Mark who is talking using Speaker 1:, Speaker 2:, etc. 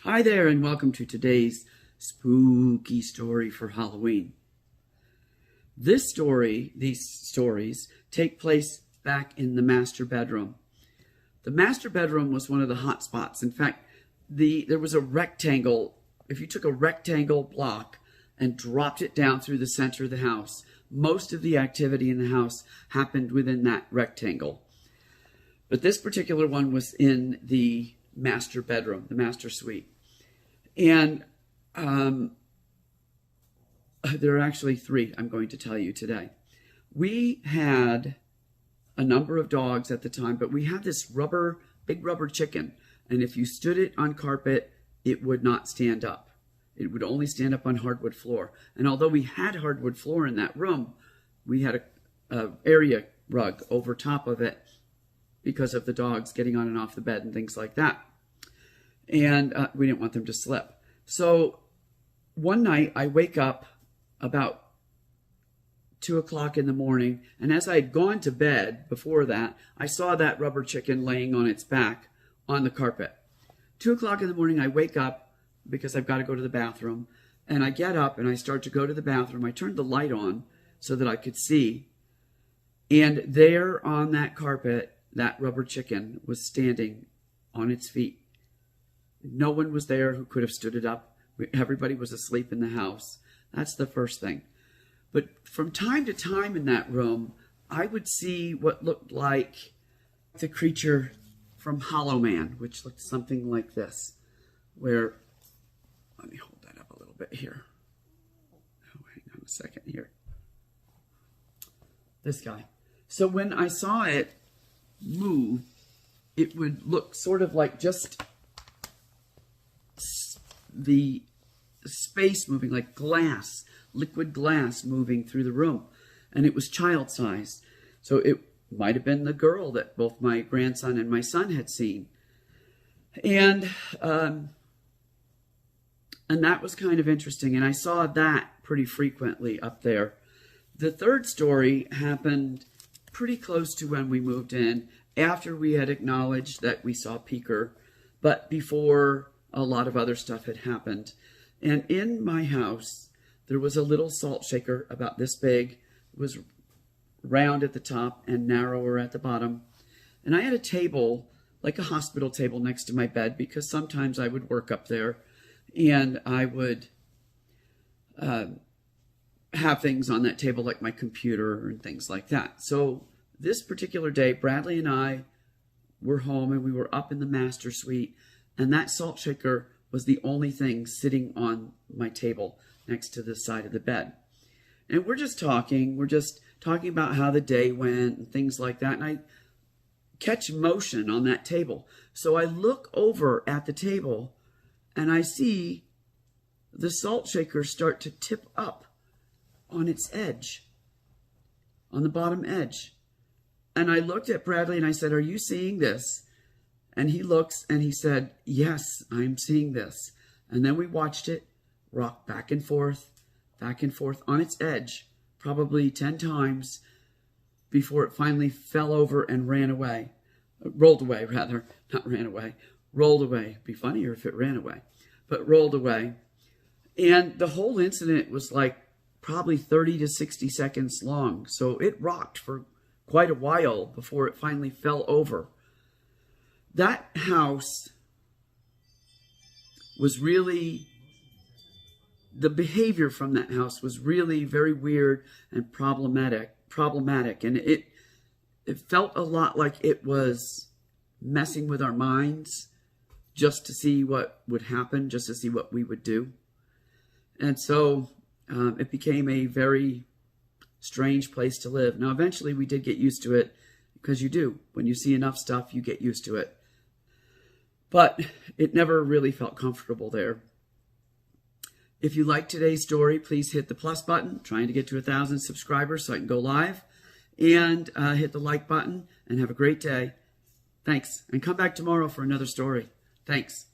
Speaker 1: Hi there, and welcome to today's spooky story for Halloween. These stories take place back in the master bedroom. The master bedroom was one of the hot spots. In fact, there was a rectangle. If you took a rectangle block and dropped it down through the center of the house, most of the activity in the house happened within that rectangle. But this particular one was in the master bedroom, the master suite. And there are actually three I'm going to tell you today. We had a number of dogs at the time, but we had this big rubber chicken. And if you stood it on carpet, it would not stand up. It would only stand up on hardwood floor. And although we had hardwood floor in that room, we had a area rug over top of it because of the dogs getting on and off the bed and things like that. And we didn't want them to slip. So one night I wake up about 2 o'clock in the morning, and as I had gone to bed before that, I saw that rubber chicken laying on its back on the carpet. 2 o'clock in the morning, I wake up because I've got to go to the bathroom, and I get up and I start to go to the bathroom. I turned the light on so that I could see, and there on that carpet, that rubber chicken was standing on its feet. No one was there who could have stood it up. Everybody was asleep in the house. That's the first thing. But from time to time in that room, I would see what looked like the creature from Hollow Man, which looked something like this, where, let me hold that up a little bit here. Oh, hang on a second here. This guy. So when I saw it move, it would look sort of like just the space moving, like glass, liquid glass moving through the room. And it was child-sized. So it might have been the girl that both my grandson and my son had seen. And that was kind of interesting. And I saw that pretty frequently up there. The third story happened pretty close to when we moved in, after we had acknowledged that we saw Peeker, but before a lot of other stuff had happened. And in my house, there was a little salt shaker about this big. It was round at the top and narrower at the bottom. And I had a table, like a hospital table, next to my bed, because sometimes I would work up there and I would have things on that table, like my computer and things like that. So this particular day, Bradley and I were home and we were up in the master suite, and that salt shaker was the only thing sitting on my table next to the side of the bed. And we're just talking about how the day went and things like that. And I catch motion on that table. So I look over at the table and I see the salt shaker start to tip up on its edge, on the bottom edge. And I looked at Bradley and I said, "Are you seeing this?" And he looks and he said, "Yes, I'm seeing this." And then we watched it rock back and forth on its edge, probably 10 times before it finally fell over and ran away. Rolled away, rather. Not ran away. Rolled away. It'd be funnier if it ran away. But rolled away. And the whole incident was like probably 30 to 60 seconds long. So it rocked for quite a while before it finally fell over. That house was really, the behavior from that house was really very weird and problematic. And it felt a lot like it was messing with our minds just to see what would happen, just to see what we would do. And so it became a very strange place to live. Now, eventually we did get used to it, because you do. When you see enough stuff, you get used to it. But it never really felt comfortable there. If you like today's story, please hit the plus button, trying to get to 1,000 subscribers so I can go live, and hit the like button, and have a great day. Thanks. And come back tomorrow for another story. Thanks.